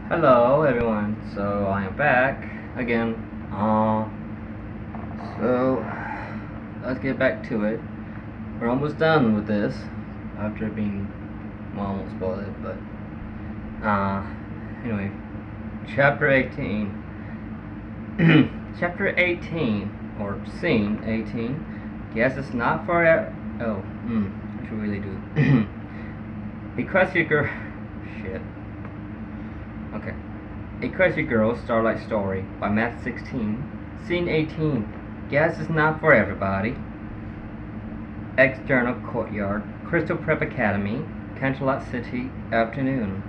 Hello everyone, so I am back again. So let's get back to it. We're almost done with this after being, well, I won't spoil it, but anyway, chapter 18. Chapter 18, or scene 18. Guess it's not for I should really do it. Equestria Girl. Shit. Okay. Equestria Girls, Starlight Story by Math16. Scene 18. Guess it's not for everybody. External Courtyard, Crystal Prep Academy, Canterlot City, afternoon.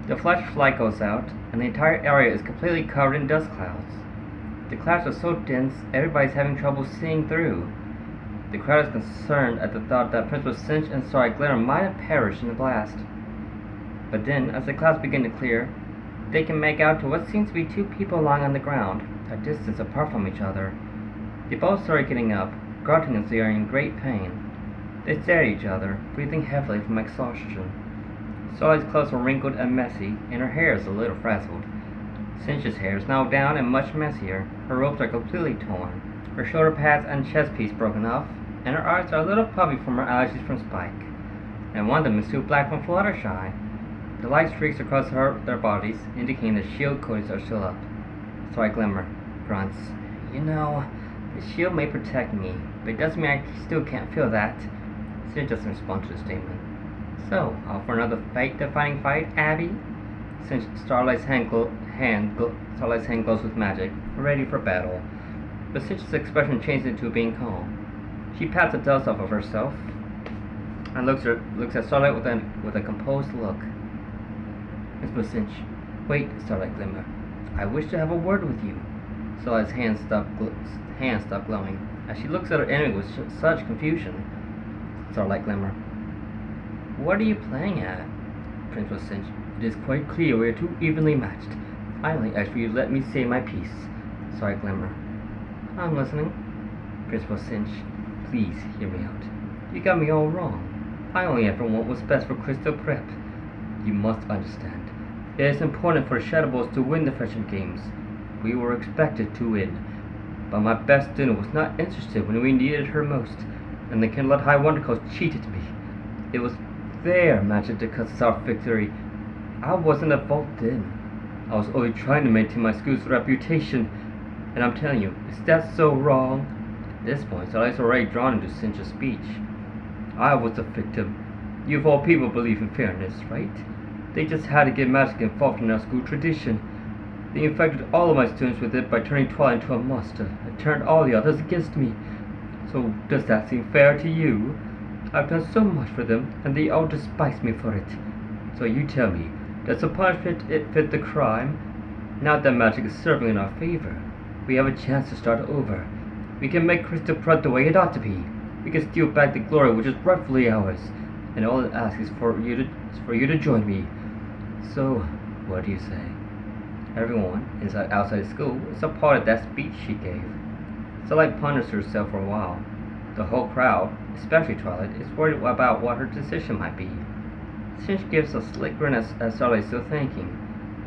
The flashlight goes out, and the entire area is completely covered in dust clouds. The clouds are so dense, everybody's having trouble seeing through. The crowd is concerned at the thought that Principal Cinch and Starlight Glimmer might have perished in the blast. But then, as the clouds begin to clear, they can make out to what seems to be two people lying on the ground, a distance apart from each other. They both start getting up, grunting as they are in great pain. They stare at each other, breathing heavily from exhaustion. Starlight's clothes are wrinkled and messy, and her hair is a little frazzled. Cinch's hair is now down and much messier. Her robes are completely torn, her shoulder pads and chest piece broken off, and her eyes are a little puffy from her allergies from Spike. And one of them is too black from Fluttershy. The light streaks across their bodies, indicating the shield coatings are still up. Starlight Glimmer grunts. You know, the shield may protect me, but it doesn't mean I still can't feel that. Cinch doesn't respond to the statement. So, off for another fate-defining fight, Abby? Cinch Starlight's hand glows with magic, ready for battle. But Cinch's expression changes into being calm. She pats the dust off of herself and looks at Starlight with a composed look. Miss Cinch, wait, Starlight Glimmer. I wish to have a word with you. Starlight's hand stopped glowing as she looks at her enemy with such confusion. Starlight Glimmer. What are you playing at? Principal Cinch. It is quite clear we are too evenly matched. I only ask for you to let me say my piece. Starlight Glimmer. I'm listening. Principal Cinch. Please hear me out. You got me all wrong. I only ever want what's best for Crystal Prep. You must understand. It is important for the Shadow Balls to win the freshman games. We were expected to win. But my best student was not interested when we needed her most, and the Kindlet High Wonder Coach cheated me. It was their magic that cost us our victory. I wasn't at fault then. I was only trying to maintain my school's reputation. And I'm telling you, is that so wrong? At this point, Starlight's already drawn into Cinch's speech. I was the victim. You of all people believe in fairness, right? They just had to get magic involved in our school tradition. They infected all of my students with it by turning Twilight into a monster, and turned all the others against me. So does that seem fair to you? I've done so much for them, and they all despise me for it. So you tell me, does the punishment fit the crime? Now that magic is serving in our favor, we have a chance to start over. We can make Crystal Prep the way it ought to be. We can steal back the glory which is rightfully ours. And all I ask is for you to join me. So, what do you say? Everyone outside the school is a part of that speech she gave. Starlight ponders herself for a while. The whole crowd, especially Twilight, is worried about what her decision might be. Cinch gives a slick grin as Starlight is still thinking.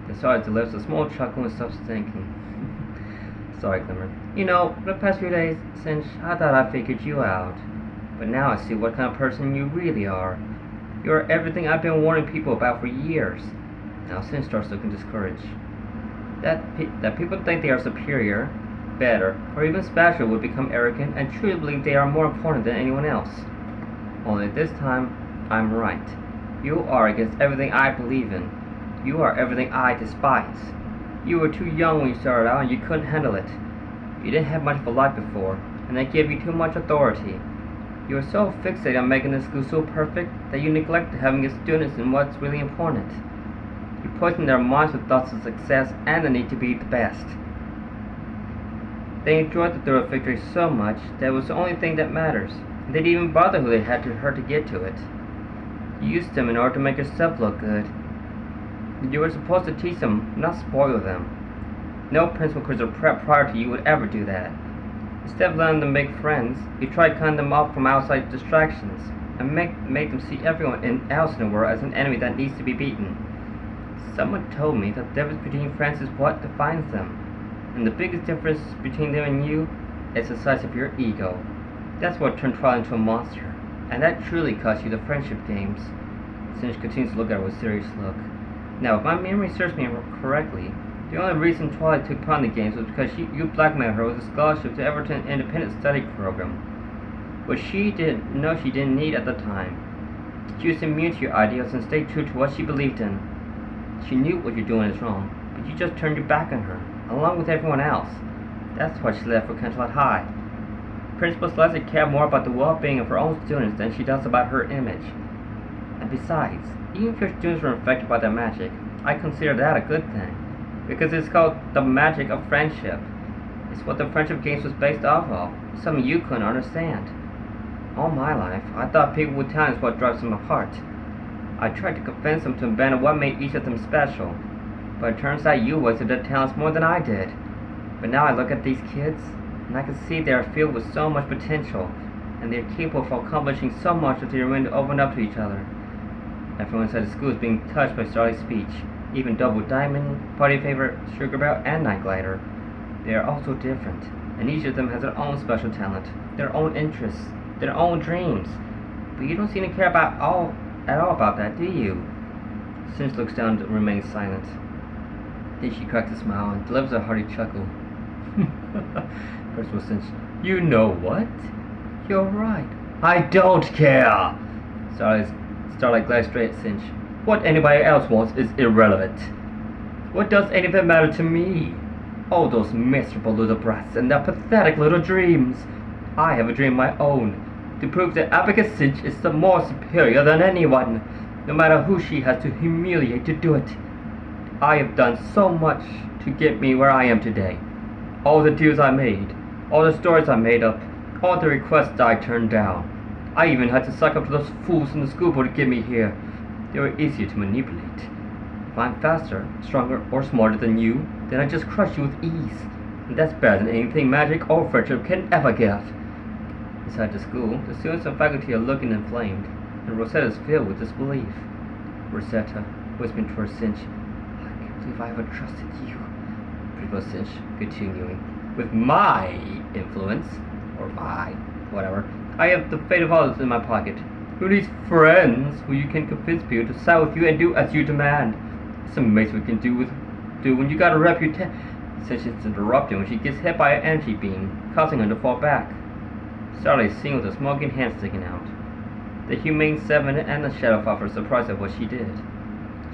Then Starlight delivers a small chuckle and stops thinking. Sorry, Glimmer. You know, for the past few days, Cinch, I thought I figured you out. But now I see what kind of person you really are. You are everything I've been warning people about for years. Now Cinch starts looking discouraged. That people think they are superior, better, or even special would become arrogant and truly believe they are more important than anyone else. Only this time, I'm right. You are against everything I believe in. You are everything I despise. You were too young when you started out and you couldn't handle it. You didn't have much of a life before, and they gave you too much authority. You are so fixated on making this school so perfect that you neglect having your students in what's really important. You poison their minds with thoughts of success and the need to be the best. They enjoyed the thrill of victory so much that it was the only thing that matters, and they didn't even bother who they had to hurt to get to it. You used them in order to make yourself look good. You were supposed to teach them, not spoil them. No principal Crystal Prep prior to you would ever do that. Instead of letting them make friends, you tried cutting them off from outside distractions, and made them see everyone else in the world as an enemy that needs to be beaten. Someone told me that the difference between friends is what defines them. And the biggest difference between them and you is the size of your ego. That's what turned Twilight into a monster. And that truly cost you the friendship games. Cinch continues to look at her with a serious look. Now, if my memory serves me correctly, the only reason Twilight took part in the games was because you blackmailed her with a scholarship to Everton Independent Study Program, which she didn't know she didn't need at the time. She was immune to your ideals and stayed true to what she believed in. She knew what you're doing is wrong, but you just turned your back on her, along with everyone else. That's why she left for Canterlot High. Principal Celeste cared more about the well-being of her own students than she does about her image. And besides, even if your students were infected by that magic, I consider that a good thing, because it's called the magic of friendship. It's what the friendship games was based off of, something you couldn't understand. All my life, I thought people with talent is what drives them apart. I tried to convince them to abandon what made each of them special, but it turns out you wasted their talents more than I did. But now I look at these kids, and I can see they are filled with so much potential, and they are capable of accomplishing so much if they are willing to open up to each other. Everyone inside the school is being touched by Starlight's speech, even Double Diamond, Party Favorite, Sugar Belle, and Night Glider. They are all so different, and each of them has their own special talent, their own interests, their own dreams. But you don't seem to care at all about that, do you? Cinch looks down and remains silent. Then she cracks a smile and delivers a hearty chuckle. Principal Cinch, you know what? You're right. I don't care! Starlight glares straight at Cinch. What anybody else wants is irrelevant. What does any of it matter to me? All those miserable little brats and their pathetic little dreams. I have a dream of my own, to prove that Abigail Cinch is the more superior than anyone, no matter who she has to humiliate to do it. I have done so much to get me where I am today. All the deals I made, all the stories I made up, all the requests I turned down. I even had to suck up to those fools in the school board to get me here. They were easier to manipulate. If I'm faster, stronger, or smarter than you, then I just crush you with ease. And that's better than anything magic or friendship can ever give. Inside the school, the students and faculty are looking inflamed, and Rosetta is filled with disbelief. Rosetta, whispering towards Cinch, I can't believe I ever trusted you. Principal Cinch, continuing, with my influence, or my, whatever, I have the fate of others in my pocket. Who needs friends who you can convince people to side with you and do as you demand? It's amazing what you can do when you got a reputation. Cinch is interrupted when she gets hit by an energy beam, causing her to fall back. Starlight is seen with a smoking hand sticking out. The Humane Seven and the Shadow Five are surprised at what she did.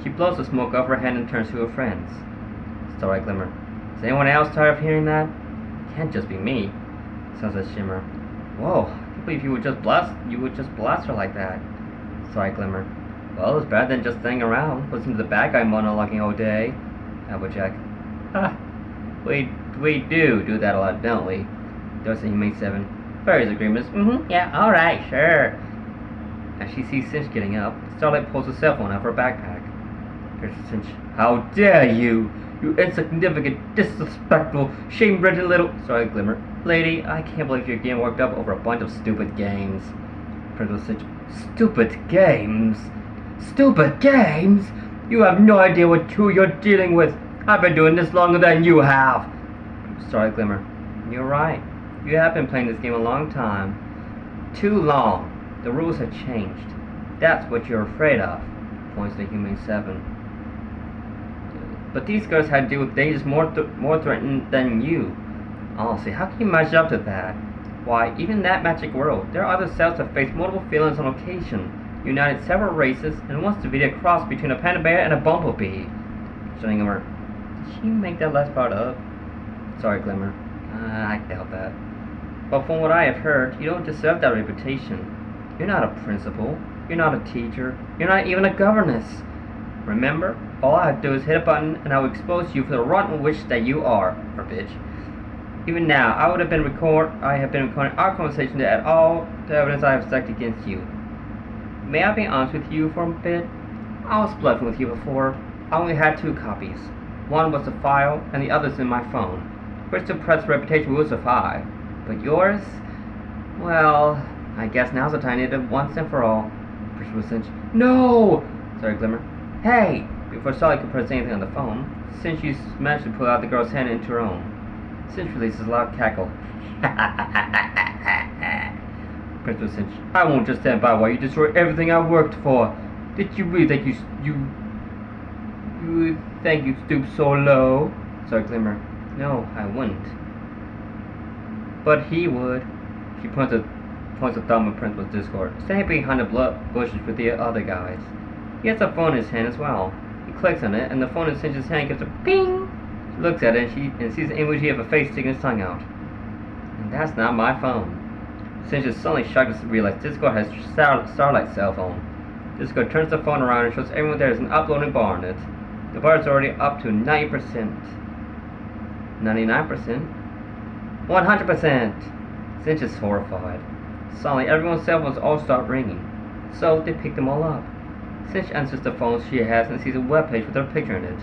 She blows the smoke off her hand and turns to her friends. Starlight Glimmer. Is anyone else tired of hearing that? Can't just be me. Sunset Shimmer. Whoa, I can't believe you would just blast her like that. Starlight Glimmer. Well, it's better than just staying around, listening to the bad guy monologuing all day. Applejack. Ha! We do that a lot, don't we? There's the Humane Seven. Various agreements. Yeah, alright, sure. As she sees Cinch getting up, Starlight pulls a cell phone out of her backpack. Cinch, how dare you! You insignificant, disrespectful, shame-ridden little... Starlight Glimmer. Lady, I can't believe you're getting worked up over a bunch of stupid games. Principal Cinch. Stupid games? Stupid games? You have no idea who you're dealing with. I've been doing this longer than you have. Starlight Glimmer. You're right. You have been playing this game a long time. Too long. The rules have changed. That's what you're afraid of, points the Humane Seven. But these girls had to deal with dangers more threatening than you. Honestly, how can you measure up to that? Why, even in that magic world, there are other cells that face multiple feelings on occasion, united several races, and once to be a cross between a panda bear and a bumblebee. Shutting her. Did she make that last part up? Sorry, Glimmer. I doubt that. But from what I have heard, you don't deserve that reputation. You're not a principal. You're not a teacher. You're not even a governess. Remember, all I have to do is hit a button, and I will expose you for the rotten witch that you are, or bitch. Even now, I have been recording our conversation at all the evidence I have stacked against you. May I be honest with you for a bit? I was bluffing with you before. I only had 2 copies. One was a file, and the other's in my phone. Crystal Press reputation will survive. But yours? Well, I guess now's the time to end it once and for all. Principal Cinch. No! Sorry, Glimmer. Hey! Before Starlight could press anything on the phone, Cinch managed to pull out the girl's hand into her own. Cinch releases a loud cackle. Principal Cinch, I won't just stand by while you destroy everything I worked for. Did you really think you think you stoop so low? Sorry, Glimmer. No, I wouldn't. But he would. She points a thumb at Principal's Discord, standing behind the bushes with the other guys. He has a phone in his hand as well. He clicks on it, and the phone in Cinch's hand gives a ping. She looks at it, and sees an emoji of a face sticking his tongue out. And that's not my phone. Cinch is suddenly shocked to realize Discord has Starlight's cell phone. Discord turns the phone around and shows everyone there is an uploading bar on it. The bar is already up to 90%. 99%? 100%! Cinch is horrified. Suddenly, everyone's cell phones all start ringing. So, they pick them all up. Cinch answers the phone she has and sees a webpage with her picture in it.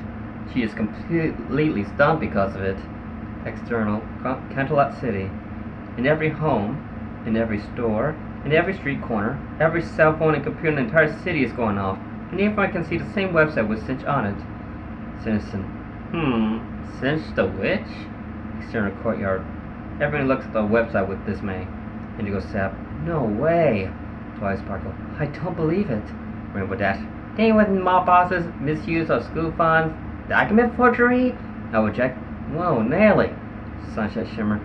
She is completely stunned because of it. External, Canterlot City. In every home, in every store, in every street corner, every cell phone and computer in the entire city is going off, and everyone can see the same website with Cinch on it. Citizen. Cinch the witch? External courtyard. Everyone looks at the website with dismay. Indigo Sap. No way. Twilight Sparkle. I don't believe it. Rainbow Dash. Dealing with mob bosses, misuse of school funds, document forgery? Noah Jack. Whoa, Nelly. Sunshine Shimmer.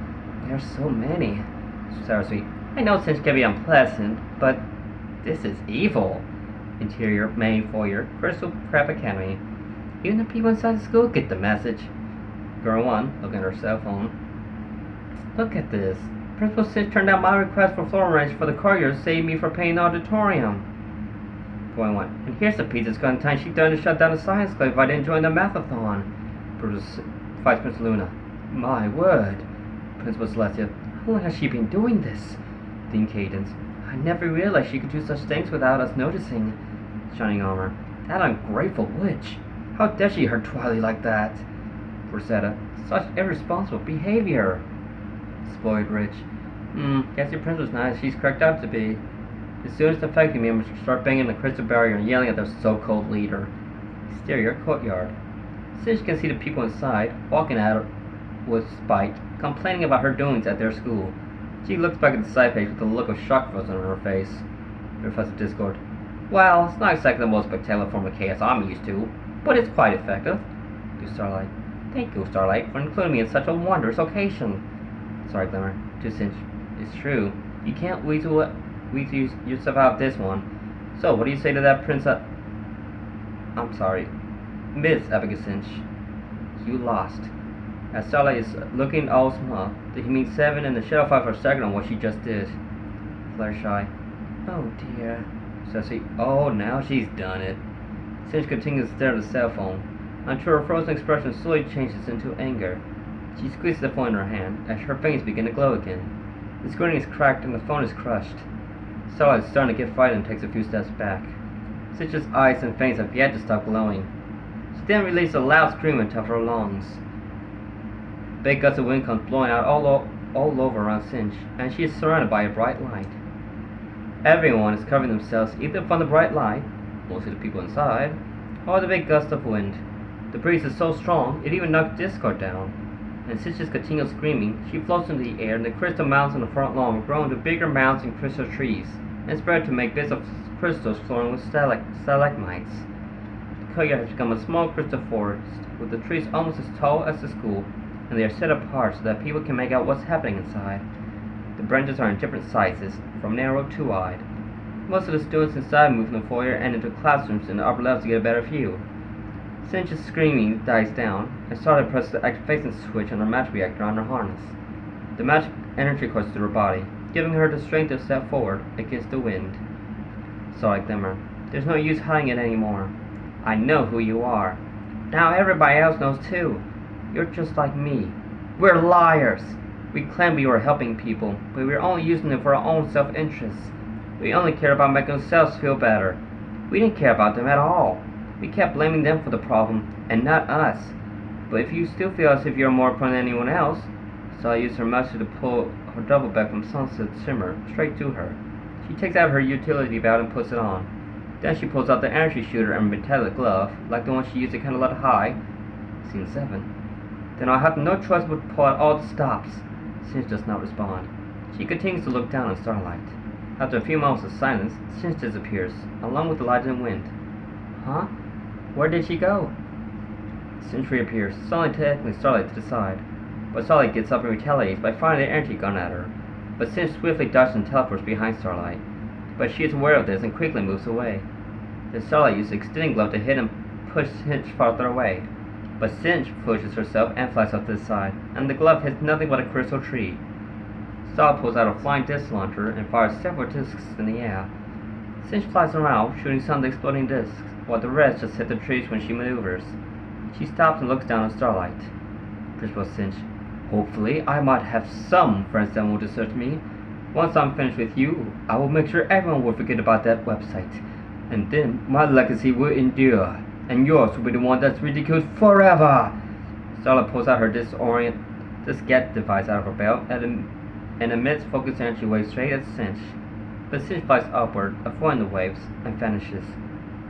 There's so many. Sour Sweet. I know Cinch can be unpleasant, but this is evil. Interior, main foyer, Crystal Prep Academy. Even the people inside the school get the message. Girl 1, looking at her cell phone. Look at this. Principal Cinch turned down my request for floor arrangement for the courtyard to save me from paying the auditorium. Point 1. And here's the piece that's going to time she threatened to shut down the science club if I didn't join the Math16. Vice Principal Luna. My word. Principal Celestia. How long has she been doing this? Dean Cadence. I never realized she could do such things without us noticing. Shining Armor. That ungrateful witch. How dare she hurt Twilight like that? Rosetta. Such irresponsible behavior. Spoiled Rich. Guess your principal's not as she's cracked up to be. As soon as the faculty members start banging the crystal barrier and yelling at their so-called leader. Exterior courtyard. Cinch can see the people inside, walking at her with spite, complaining about her doings at their school. She looks back at the side page with a look of shock frozen on her face. Professor Discord. Well, it's not exactly the most spectacular form of chaos I'm used to, but it's quite effective. To Starlight. Thank you, Starlight, for including me in such a wondrous occasion. Sorry, Glimmer. To Cinch. It's true. You can't weasel yourself out of this one. So, what do you say to that Princess... I'm sorry. Miss Abigail Cinch. You lost. As Starlight is looking all smug, he means 7 and the Shadow 5 are staggered on what she just did. Fluttershy. Oh dear. Ceci. Oh, now she's done it. Cinch continues to stare at the cell phone, until her frozen expression slowly changes into anger. She squeezes the phone in her hand, as her fingers begin to glow again. The screen is cracked and the phone is crushed. Starlight is starting to get frightened and takes a few steps back. Cinch's eyes and fangs have yet to stop glowing. She then releases a loud scream on top of her lungs. Big gusts of wind come blowing out all over around Cinch, and she is surrounded by a bright light. Everyone is covering themselves either from the bright light, mostly the people inside, or the big gust of wind. The breeze is so strong, it even knocked Discord down. And Cinch's continual screaming, she floats into the air, and the crystal mounds on the front lawn grow into bigger mounds and crystal trees, and spread to make bits of crystals flowing with stalagmites. The courtyard has become a small crystal forest, with the trees almost as tall as the school, and they are set apart so that people can make out what's happening inside. The branches are in different sizes, from narrow to wide. Most of the students inside move from the foyer and into classrooms in the upper levels to get a better view. Cinch's screaming dies down, and Starlight presses the activation switch on her magic reactor on her harness. The magic energy courses through her body, giving her the strength to step forward against the wind. Starlight Glimmer. There's no use hiding it anymore. I know who you are. Now everybody else knows too. You're just like me. We're liars. We claim we were helping people, but we were only using it for our own self-interest. We only care about making ourselves feel better. We didn't care about them at all. We kept blaming them for the problem, and not us. But if you still feel as if you're more important than anyone else, so I used her master to pull her double bag from Sunset Shimmer straight to her. She takes out her utility belt and puts it on. Then she pulls out the energy shooter and metallic glove, like the one she used to Candlelight High. Scene 7. Then I have no choice but to pull out all the stops. Cinch does not respond. She continues to look down on Starlight. After a few moments of silence, Cinch disappears, along with the light and wind. Huh? Where did she go? Cinch reappears, suddenly tackling Starlight to the side. But Starlight gets up and retaliates by firing the energy gun at her. But Cinch swiftly dodges and teleports behind Starlight. But she is aware of this and quickly moves away. Then Starlight uses the extending glove to hit and push Cinch farther away. But Cinch pushes herself and flies off to the side, and the glove hits nothing but a crystal tree. Starlight pulls out a flying disc launcher and fires several discs in the air. Cinch flies around, shooting some of the exploding discs, while the rest just hit the trees when she maneuvers. She stops and looks down on Starlight. Principal Cinch, hopefully I might have some friends that won't desert me. Once I'm finished with you, I will make sure everyone will forget about that website. And then my legacy will endure, and yours will be the one that's ridiculed forever. Starlight pulls out her diskette device out of her belt and emits focused energy waves straight at Cinch. But Cinch flies upward, avoiding the waves, and vanishes.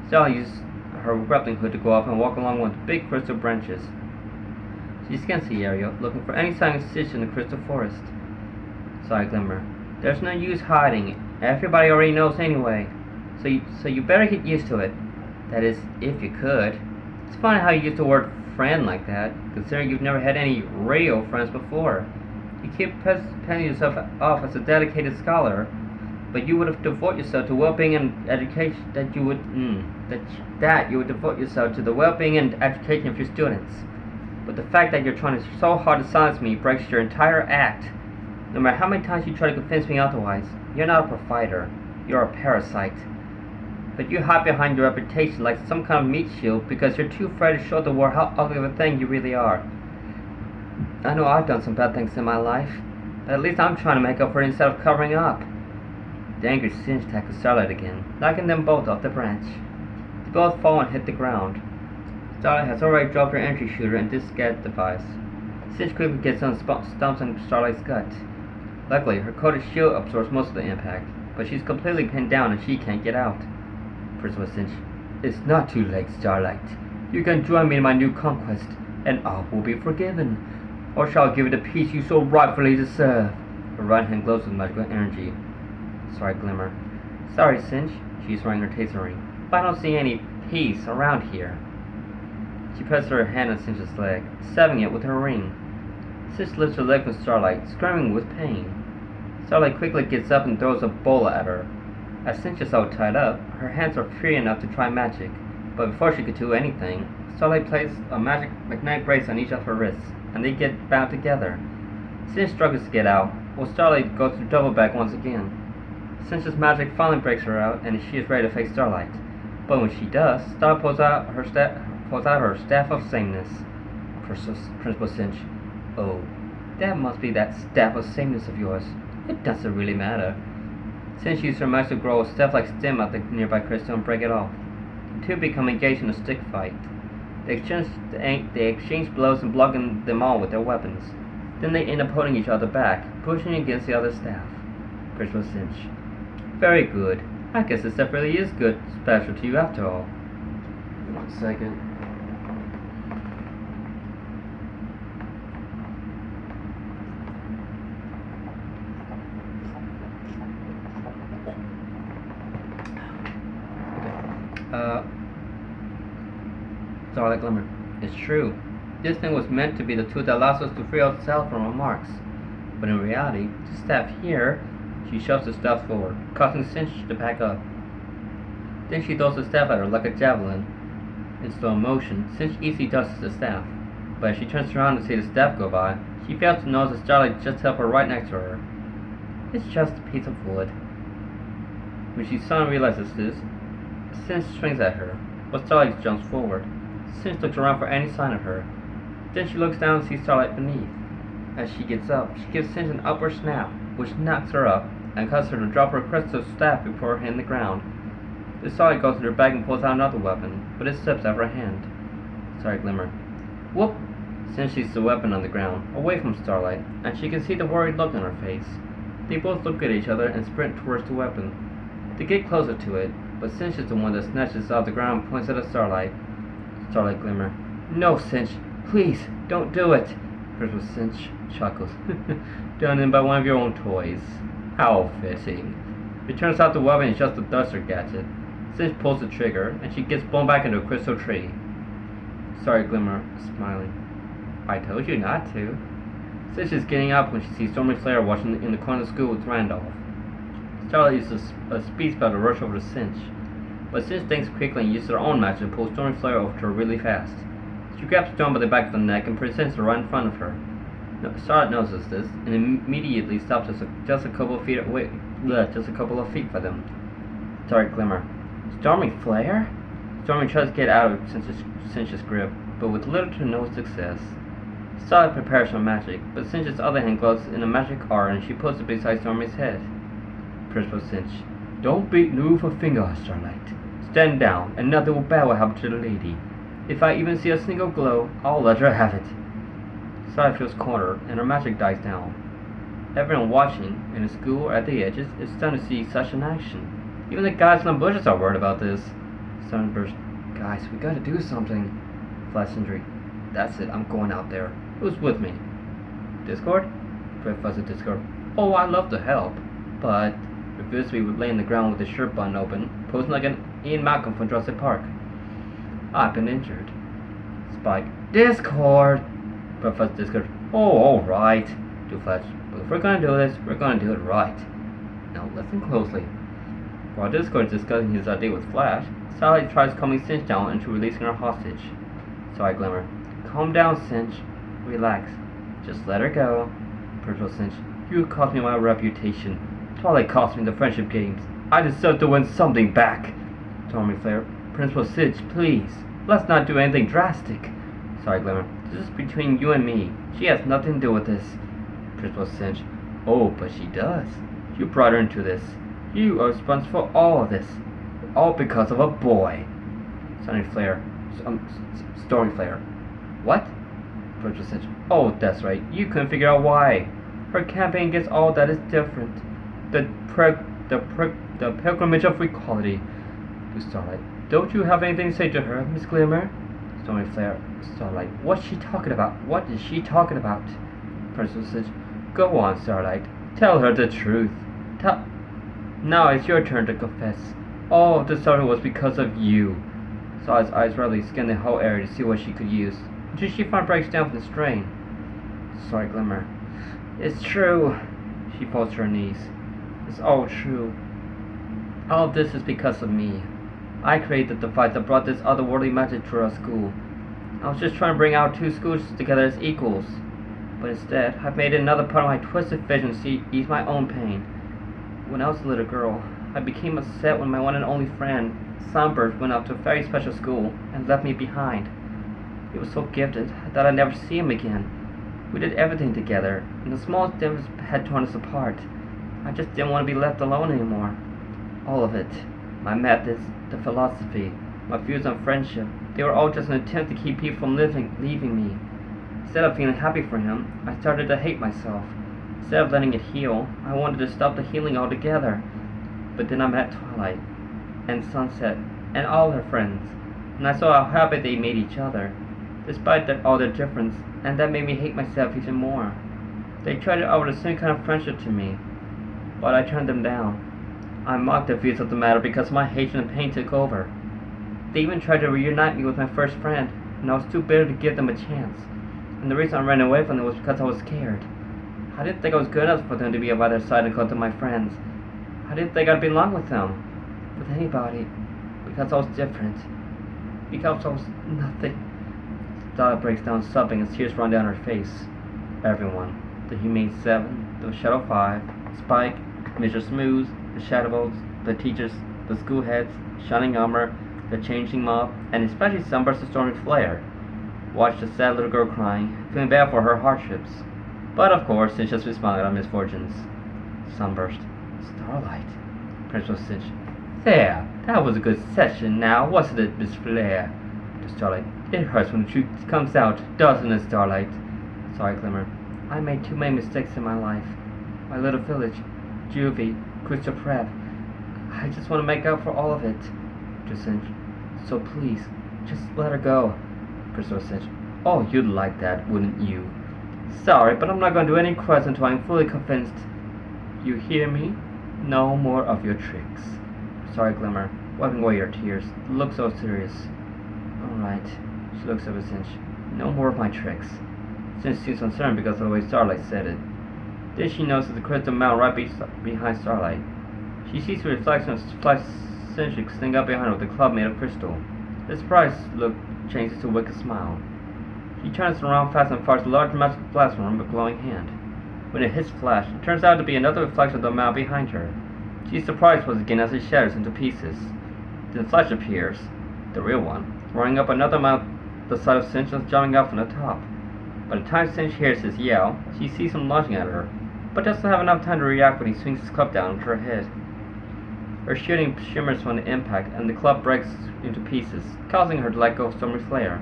Starlight uses her grappling hook to go up and walk along one of the big crystal branches. She scans the area, looking for any sign of Cinch in the crystal forest. Sorry, Glimmer. There's no use hiding. Everybody already knows anyway. So you better get used to it. That is, if you could. It's funny how you use the word friend like that, considering you've never had any real friends before. You keep painting yourself off as a dedicated scholar, but you would have devoted yourself to well-being and education. You would devote yourself to the well-being and education of your students. But the fact that you're trying so hard to silence me breaks your entire act. No matter how many times you try to convince me otherwise, you're not a provider. You're a parasite. But you hide behind your reputation like some kind of meat shield because you're too afraid to show the world how ugly of a thing you really are. I know I've done some bad things in my life, but at least I'm trying to make up for it instead of covering up. The angry Cinch tackles Starlight again, knocking them both off the branch. They both fall and hit the ground. Starlight has already dropped her entry shooter and diskette device. Cinch quickly gets on and stomps on Starlight's gut. Luckily, her coated shield absorbs most of the impact, but she's completely pinned down and she can't get out. Principal Cinch, it's not too late, Starlight. You can join me in my new conquest, and all will be forgiven. Or shall I give you the peace you so rightfully deserve? Her right hand glows with magical energy. Sorry, Glimmer. Sorry, Cinch. She's wearing her taser ring. But I don't see any peace around here. She presses her hand on Cinch's leg, stabbing it with her ring. Cinch lifts her leg from Starlight, screaming with pain. Starlight quickly gets up and throws a bola at her. As Cinch is all tied up, her hands are free enough to try magic, but before she could do anything, Starlight places a magic magnetic brace on each of her wrists, and they get bound together. Cinch struggles to get out, while Starlight goes to double back once again. Cinch's magic finally breaks her out, and she is ready to face Starlight. But when she does, Starlight pulls out her staff of sameness. Principal Cinch, oh, that must be that staff of sameness of yours. It doesn't really matter. Cinch uses her magic to grow a staff-like stem out the nearby crystal and break it off. The two become engaged in a stick fight. They exchange blows and blocking them all with their weapons. Then they end up holding each other back, pushing against the other staff. Principal Cinch, very good. I guess this stuff really is good, special to you after all. 1 second. Starlight Glimmer. It's true. This thing was meant to be the tool that allows us to free ourselves from our marks. But in reality, the staff here, she shoves the staff forward, causing Cinch to back up. Then she throws the staff at her like a javelin. In slow motion, Cinch easily dodges the staff. But as she turns around to see the staff go by, she fails to notice that Starlight just held her right next to her. It's just a piece of wood. When she suddenly realizes this, Cinch swings at her, but Starlight jumps forward. Cinch looks around for any sign of her. Then she looks down and sees Starlight beneath. As she gets up, she gives Cinch an upward snap, which knocks her up and causes her to drop her crystal staff before hitting the ground. The Starlight goes to her bag and pulls out another weapon, but it slips out of her hand. Sorry, Glimmer. Whoop! Cinch sees the weapon on the ground, away from Starlight, and she can see the worried look on her face. They both look at each other and sprint towards the weapon. They get closer to it, but Cinch is the one that snatches off the ground and points at a Starlight. Starlight Glimmer. No, Cinch, please, don't do it. Principal Cinch chuckles. Done in by one of your own toys. How fitting. He turns out the weapon is just a duster gadget. Cinch pulls the trigger, and she gets blown back into a crystal tree. Sorry, Glimmer, smiling. I told you not to. Cinch is getting up when she sees Stormy Flare watching in the corner of the school with Randolph. Starlight uses a speed spell to rush over to Cinch, but Cinch thinks quickly and uses her own magic and pulls Stormy Flare over to her really fast. She grabs Storm by the back of the neck and pretends to run in front of her. Starlight notices this and immediately stops just a couple of feet away, just a couple of feet from them. Starlight Glimmer. Stormy Flare? Stormy tries to get out of Cinch's grip, but with little to no success. Starlight prepares her magic, but Cinch's other hand glows in a magic aura and she puts it beside Stormy's head. Principal Cinch. Don't move a finger, Starlight. Stand down, and nothing bad will happen to the lady. If I even see a single glow, I'll let her have it. Starlight feels cornered, and her magic dies down. Everyone watching, in the school or at the edges, is stunned to see such an action. Even the guys in the bushes are worried about this. Sunburst. Guys, we gotta do something. Flash Injury. That's it, I'm going out there. Who's with me? Discord? Fred Fuzz at Discord. Oh, I'd love to help, but refused to be laying on the ground with his shirt button open, posing like an Ian Malcolm from Jurassic Park. I've been injured. Spike. Discord! Fred Fuzz Discord. Oh, alright. Do Flash. But if we're gonna do this, we're gonna do it right. Now listen closely. While Discord is discussing his idea with Flash, Starlight tries calming Cinch down into releasing her hostage. Sorry, Glimmer. Calm down, Cinch. Relax. Just let her go. Principal Cinch. You cost me my reputation. Twilight cost me the friendship games. I deserve to win something back. Stormy Flare. Principal Cinch, please. Let's not do anything drastic. Sorry, Glimmer. This is between you and me. She has nothing to do with this. Principal Cinch. Oh, but she does. You brought her into this. You are responsible for all of this. All because of a boy. Stormy Flare. What? Principal Cinch. Oh, that's right. You couldn't figure out why. Her campaign gets all that is different. The pilgrimage of equality. To Starlight. Don't you have anything to say to her, Miss Glimmer? Stormy Flare. Starlight. What's she talking about? What is she talking about? Principal Cinch. Go on, Starlight. Tell her the truth. Now it's your turn to confess. All of the story was because of you. Starlight's eyes rapidly scanned the whole area to see what she could use, until she finally breaks down from the strain. Sorry, Glimmer. It's true. She falls to her knees. It's all true. All of this is because of me. I created the device that brought this otherworldly magic to our school. I was just trying to bring our two schools together as equals. But instead, I've made it another part of my twisted vision to ease my own pain. When I was a little girl, I became upset when my one and only friend, Sunburst, went off to a very special school and left me behind. He was so gifted, I thought I'd never see him again. We did everything together, and the smallest difference had torn us apart. I just didn't want to be left alone anymore. All of it. My methods, the philosophy, my views on friendship, they were all just an attempt to keep people from leaving me. Instead of feeling happy for him, I started to hate myself. Instead of letting it heal, I wanted to stop the healing altogether. But then I met Twilight, and Sunset, and all her friends, and I saw how happy they made each other, despite all their difference, and that made me hate myself even more. They tried to offer the same kind of friendship to me, but I turned them down. I mocked their views of the matter because my hatred and pain took over. They even tried to reunite me with my first friend, and I was too bitter to give them a chance. And the reason I ran away from them was because I was scared. I didn't think I was good enough for them to be by their side and close to my friends. I didn't think I'd belong with them, with anybody, because I was different. Because I was nothing. Starlight breaks down sobbing as tears run down her face. Everyone. The Humane 7, the Shadow 5, Spike, Mr. Smooth, the Shadow Bolts, the teachers, the school heads, Shining Armor, the Changing Mob, and especially Sunburst and Stormy Flare. Watch the sad little girl crying, feeling bad for her hardships. But of course, it's just smiling at our misfortunes. Sunburst. Starlight. Principal Cinch. There, that was a good session now, wasn't it, Miss Flare? To Starlight. It hurts when the truth comes out, doesn't it, Starlight? Sorry, Glimmer. I made too many mistakes in my life. My little village, Juvie, Crystal Prep. I just want to make up for all of it, just Cinch. So please, just let her go, Crystal Cinch. Oh, you'd like that, wouldn't you? Sorry, but I'm not going to do any quests until I'm fully convinced. You hear me? No more of your tricks. Sorry, Glimmer, wiping away your tears. You look so serious. Alright, she looks up at Cinch. No more of my tricks. Cinch seems concerned because of the way Starlight said it. Then she notices the crystal mound right behind Starlight. She sees the reflection of Cinch sitting up behind her with a club made of crystal. The surprised look changes to a wicked smile. She turns around fast and fires a large magic blast from her glowing hand. When it hits Flash, it turns out to be another reflection of the mound behind her. She's surprised once again as it shatters into pieces. Then Flash appears, the real one, roaring up another mound the side of Cinch and jumping out from the top. By the time Cinch hears his yell, she sees him launching at her, but doesn't have enough time to react when he swings his club down onto her head. Her shooting shimmers from the impact, and the club breaks into pieces, causing her to let go of Stormy's flare.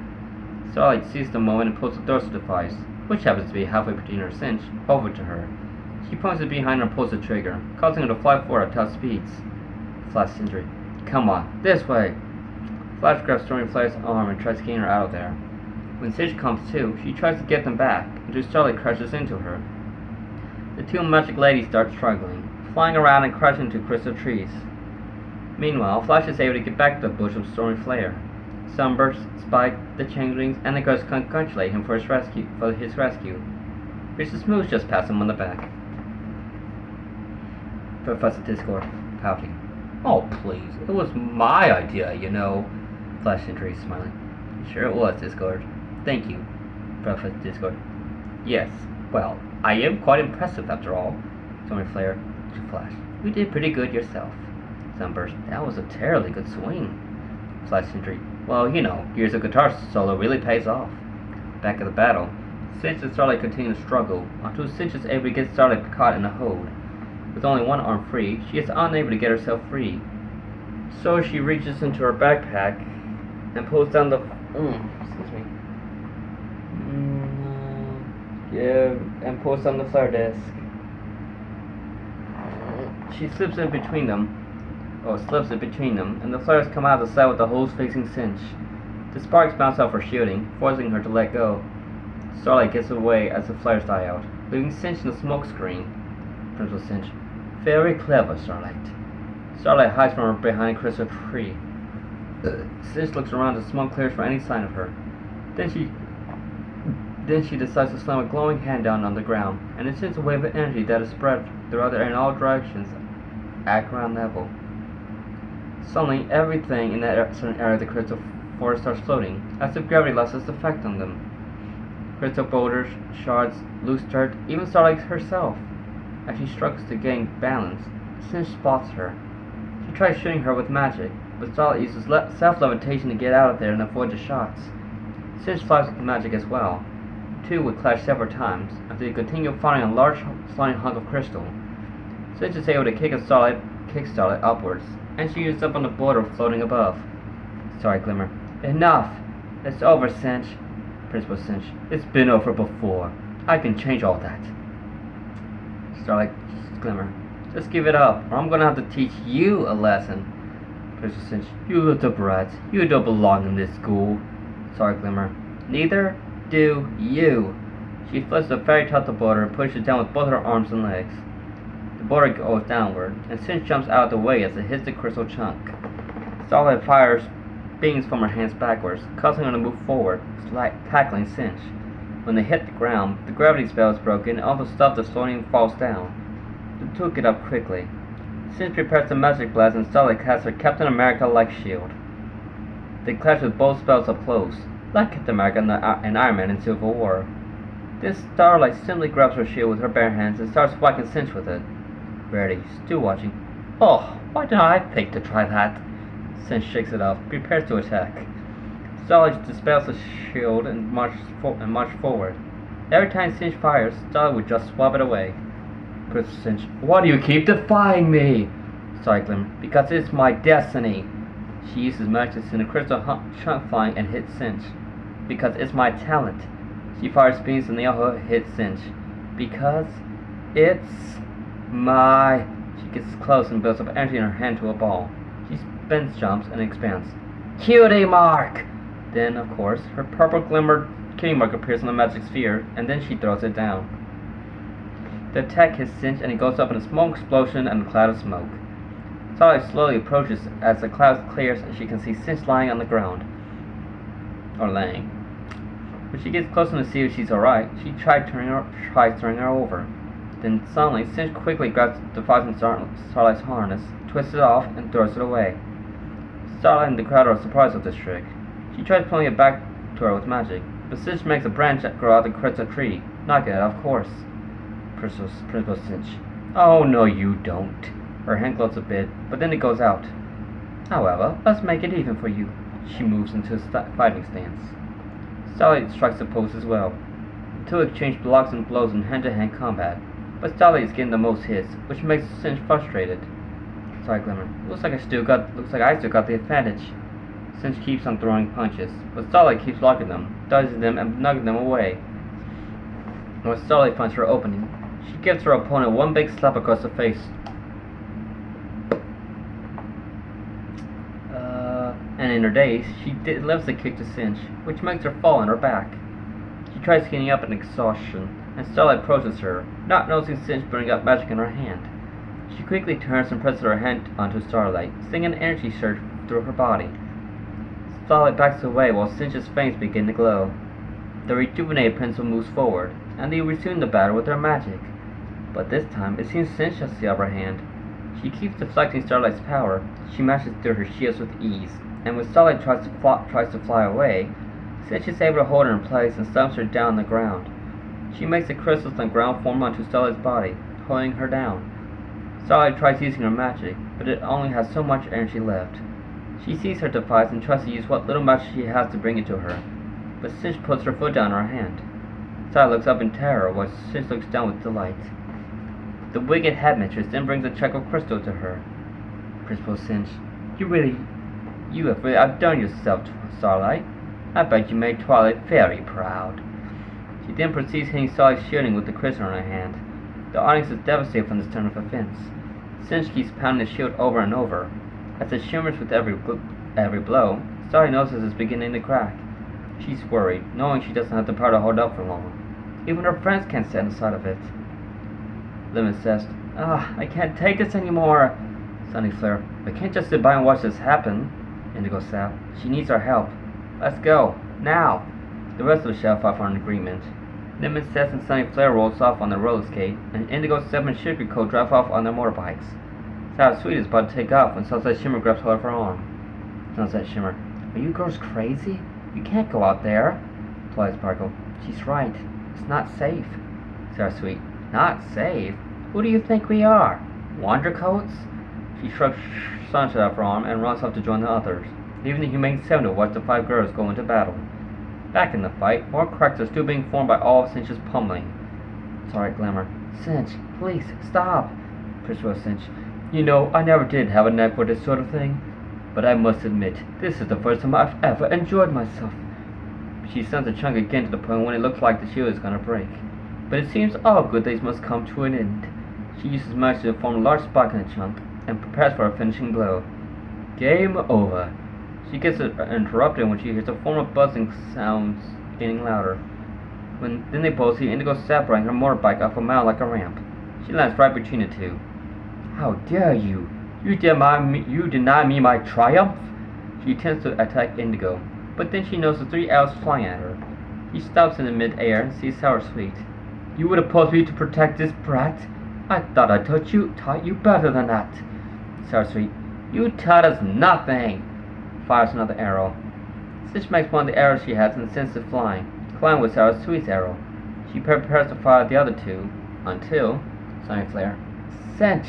Starlight sees the moment and pulls the dorsal device, which happens to be halfway between her Cinch, over to her. She points it behind her and pulls the trigger, causing her to fly forward at top speeds. Flash injury. Come on, this way! Flash grabs Stormy Flare's arm and tries to gain her out of there. When Cinch comes to, she tries to get them back, until Starlight crashes into her. The two magic ladies start struggling, flying around and crashing into crystal trees. Meanwhile, Flash is able to get back to the bush of Stormy Flare. Sunburst, Spike, the Changelings, and the girls congratulate him for his rescue. Mr. Smooth just passed him on the back. Professor Discord, pouting. Oh, please, it was my idea, you know. Flash Injury, smiling. Sure it was, Discord. Thank you, Professor Discord. Yes, well, I am quite impressive after all. Stormy Flare to Flash. You did pretty good yourself. Sunburst. That was a terribly good swing. Flash Injury. Well, you know, years of guitar solo really pays off. Back at the battle, Cinch and Starlight continue to struggle, until Cinch is able to get Starlight caught in a hold. With only one arm free, she is unable to get herself free. So she reaches into her backpack and pulls down the and pulls down the flare disc. She slips it between them, and the flares come out of the side with the holes facing Cinch. The sparks bounce off her shielding, forcing her to let go. Starlight gets away as the flares die out, leaving Cinch in the smoke screen. Principal Cinch. Very clever, Starlight. Starlight hides from her behind a crystal tree. Cinch looks around as smoke clears for any sign of her. Then she decides to slam a glowing hand down on the ground, and it sends a wave of energy that is spread throughout in all directions at ground level. Suddenly, everything in that certain area of the crystal forest starts floating, as if gravity lost its effect on them. Crystal boulders, shards, loose dirt, even Starlight herself. As she struggles to gain balance, Cinch spots her. She tries shooting her with magic, but Starlight uses self-levitation to get out of there and avoid the shots. Cinch flies with magic as well. The two would clash several times, until they continue firing a large sliding hunk of crystal. Cinch is able to kick Starlight upwards, and she is up on the border floating above. Sorry, Glimmer. Enough! It's over, Cinch. Principal Cinch. It's been over before. I can change all that. Starlight, Glimmer. Just give it up, or I'm gonna have to teach you a lesson. Principal Cinch. You little brat. You don't belong in this school. Sorry, Glimmer. Neither do you. She flips the fairy top the border and pushes it down with both her arms and legs. The border goes downward, and Cinch jumps out of the way as it hits the crystal chunk. Starlight fires beams from her hands backwards, causing her to move forward, tackling Cinch. When they hit the ground, the gravity spell is broken and all the stuff that's floating falls down. The two get up quickly. Cinch prepares the magic blast and Starlight casts her Captain America-like shield. They clash with both spells up close, like Captain America and Iron Man in Civil War. Then Starlight simply grabs her shield with her bare hands and starts whacking Cinch with it. Ready, still watching. Oh, why did I think to try that? Cinch shakes it off, prepares to attack. Starlight dispels the shield and marches forward. Every time Cinch fires, Starlight would just swap it away. Crystal Cinch, why do you keep defying me? Starlight Glimmer, because it's my destiny. She uses Math16 in a crystal chunk flying and hits Cinch. Because it's my talent. She fires beams and they all hit Cinch. Because it's my She gets close and builds up energy in her hand to a ball. She spins, jumps, and expands. Cutie mark! Then, of course, her purple glimmered cutie mark appears on the magic sphere, and then she throws it down. The attack hits Cinch, and he goes up in a small explosion and a cloud of smoke. Starlight slowly approaches as the cloud clears, and she can see Cinch lying on the ground. Or laying. When she gets close enough to see if she's alright, she tries turning her over. Then suddenly, Cinch quickly grabs the device in Starlight's harness, twists it off, and throws it away. Starlight and the crowd are surprised with this trick. She tries pulling it back to her with magic, but Cinch makes a branch grow out of the crystal tree, knocking it off course. Principal Cinch. Oh, no you don't. Her hand glows a bit, but then it goes out. However, let's make it even for you. She moves into a fighting stance. Starlight strikes a pose as well. The two exchange blocks and blows in hand-to-hand combat, but Starlight is getting the most hits, which makes Cinch frustrated. Sorry, Glimmer. Looks like I still got the advantage. Cinch keeps on throwing punches, but Starlight keeps blocking them, dodging them, and knocking them away. When Starlight finds her opening, she gives her opponent one big slap across the face. And in her daze, she delivers a kick to Cinch, which makes her fall on her back. She tries getting up in exhaustion, and Starlight approaches her, not noticing Cinch burning up magic in her hand. She quickly turns and presses her hand onto Starlight, sending an energy surge through her body. Starlight backs away while Cinch's fangs begin to glow. The rejuvenated pencil moves forward, and they resume the battle with their magic. But this time, it seems Cinch has the upper hand. She keeps deflecting Starlight's power. She mashes through her shields with ease, and when Starlight tries to fly away, Cinch is able to hold her in place and stomps her down on the ground. She makes the crystals on the ground form onto Starlight's body, holding her down. Starlight tries using her magic, but it only has so much energy left. She sees her device and tries to use what little magic she has to bring it to her, but Cinch puts her foot down on her hand. Starlight looks up in terror while Cinch looks down with delight. The wicked headmistress then brings a check of crystal to her. Principal Cinch, you have really outdone yourself, Starlight. I bet you made Twilight very proud. She then proceeds hitting Starlight's shielding with the crystal in her hand. The audience is devastated from this turn of events. Cinch keeps pounding the shield over and over. As it shimmers with every blow, Starlight notices it's beginning to crack. She's worried, knowing she doesn't have the power to hold up for long. Even her friends can't stand the sight of it. Lemon says, I can't take this anymore. Sunny Flare, we can't just sit by and watch this happen. Indigo Sap, she needs our help. Let's go, now. The rest of the Shell fight for an agreement. Lemon Says and Sunny Flare rolls off on the roller skate, and Indigo Sap and Sugar Coat drive off on their motorbikes. Sour Sweet is about to take off when Sunset Shimmer grabs hold of her arm. Sunset Shimmer, are you girls crazy? You can't go out there. Twilight Sparkle, she's right. It's not safe. Sour Sweet, not safe? Who do you think we are? Wandercoats? She shrugs Sunset off her arm and runs off to join the others, leaving the Humane 7 to watch the 5 girls go into battle. Back in the fight, more cracks are still being formed by all of Cinch's pummeling. It's alright, Glamour. Cinch, please, stop. Principal Cinch, you know, I never did have a knack for this sort of thing, but I must admit, this is the first time I've ever enjoyed myself. She sends the chunk again to the point when it looks like the shield is gonna break. But it seems all good days must come to an end. She uses magic to form a large spark in the chunk, and prepares for a finishing blow. Game over. She gets interrupted when she hears a form of buzzing sounds getting louder. Then they both see Indigo Sap riding her motorbike off a mound like a ramp. She lands right between the two. How dare you! You deny me my triumph! She attempts to attack Indigo, but then she notices 3 elves flying at her. She stops in the mid-air and sees Sour Sweet. You would oppose me to protect this brat? I thought I taught you better than that. Sour Sweet, you taught us nothing! Fires another arrow. Cinch makes one of the arrows she has and sends it flying, colliding with Sour Sweet's arrow. She prepares to fire the other 2, until Sunny Flare. Cinch!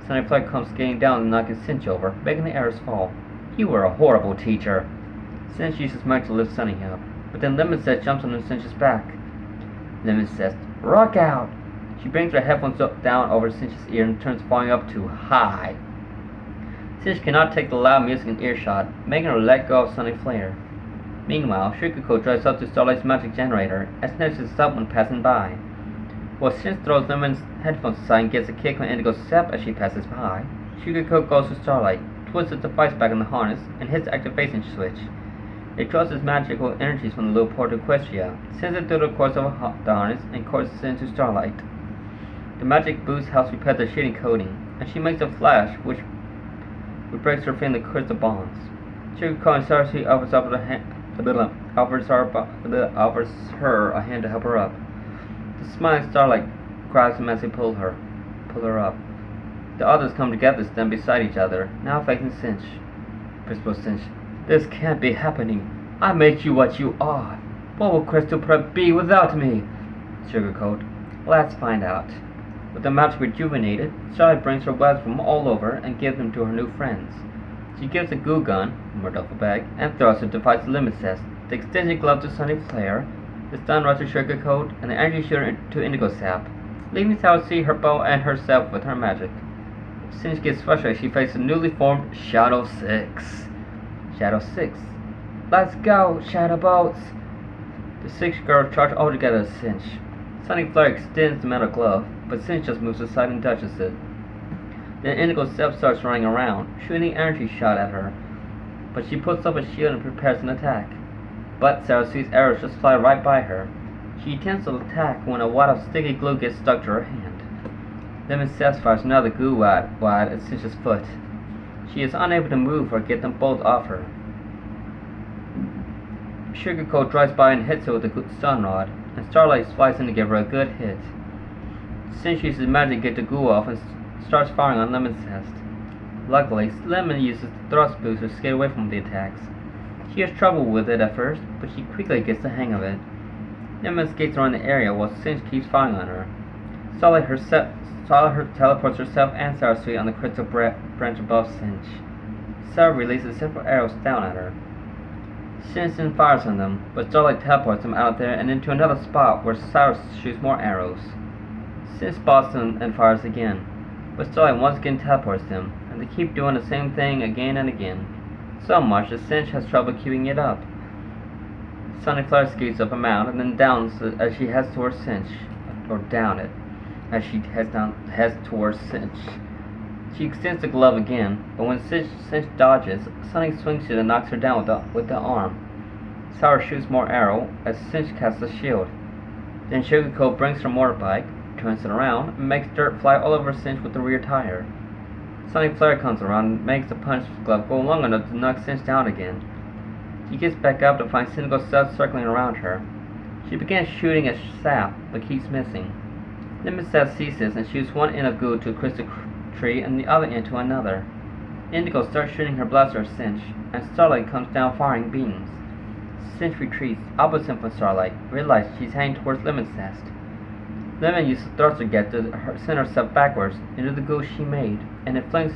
Sunny Flare comes skating down and knocking Cinch over, making the arrows fall. You were a horrible teacher. Cinch uses magic to lift Sunny up, but then Lemon Says jumps on Cinch's back. Lemon Says, rock out! She brings her headphones down over Cinch's ear and turns volume up to high. Cinch cannot take the loud music in earshot, making her let go of Sunny Flare. Meanwhile, Sugarcoat drives up to Starlight's magic generator and snatches it up when passing by. Well, Cinch throws Lemon's headphones aside and gets a kick on Indigo's step as she passes by. Sugarcoat goes to Starlight, twists the device back in the harness, and hits the activation switch. It draws its magical energies from the little port of Equestria, sends it through the course of the harness, and courses it into Starlight. The magic boost helps repair the shielding coating, and she makes a flash, which breaks her friendly crystal bonds. Sugarcoat and Cersei offers her a hand to help her up. The smiling Starlight grabs him as they pull her up. The others come together, stand beside each other, now facing Cinch. Principal Cinch, this can't be happening. I made you what you are. What will Crystal Prep be without me? Sugarcoat, let's find out. With the magic rejuvenated, Starlight brings her webs from all over and gives them to her new friends. She gives a goo gun from her duffel bag and throws her device limit test, the extension glove to Sunny Flare, the stun rod to Sugarcoat, and the energy shooter to Indigo Sap, leaving Cersei, her bow, and herself with her magic. Cinch gets frustrated. She faces a newly formed Shadow 6. Shadow 6. Let's go, Shadow Bolts! The 6 girls charge all together as Cinch. Sunny Flare extends the metal glove, but Cinch just moves aside and dodges it. Then Indigo Sap starts running around, shooting energy shot at her, but she puts up a shield and prepares an attack. But Cersei's arrows just fly right by her. She attempts to attack when a wad of sticky glue gets stuck to her hand. Lemon Sap fires another glue wad at Cinch's foot. She is unable to move or get them both off her. Sugarcoat drives by and hits her with a stun rod, and Starlight flies in to give her a good hit. Cinch uses magic to get the glue off and starts firing on Lemon's nest. Luckily, Lemon uses the thrust booster to skate away from the attacks. She has trouble with it at first, but she quickly gets the hang of it. Lemon skates around the area while Cinch keeps firing on her. Starlight teleports herself and Cersei on the crystal branch above Cinch. Sarah releases several arrows down at her. Cinch then fires on them, but Starlight teleports them out there and into another spot where Cyrus shoots more arrows. Cinch spots them and fires again, but Starlight once again teleports them, and they keep doing the same thing again and again, so much that Cinch has trouble keeping it up. Sunny Flare scoots up a mount and then downs as she heads towards Cinch, or down it, as she heads towards Cinch. She extends the glove again, but when Cinch dodges, Sunny swings it and knocks her down with the arm. Sour shoots more arrow as Cinch casts a shield. Then Sugarcoat brings her motorbike, turns it around, and makes dirt fly all over Cinch with the rear tire. Sunny Flare comes around and makes the punch glove go long enough to knock Cinch down again. She gets back up to find Indigo Sap circling around her. She begins shooting at Sap, but keeps missing. Lemon Sap ceases and shoots one end of goo to a crystal tree and the other end to another. Indigo starts shooting her blaster at Cinch, and Starlight comes down firing beams. Cinch retreats, opposite from Starlight, realizes she's heading towards Lemon's nest. Lemon uses the thruster jet to send herself backwards into the goo she made, and it flings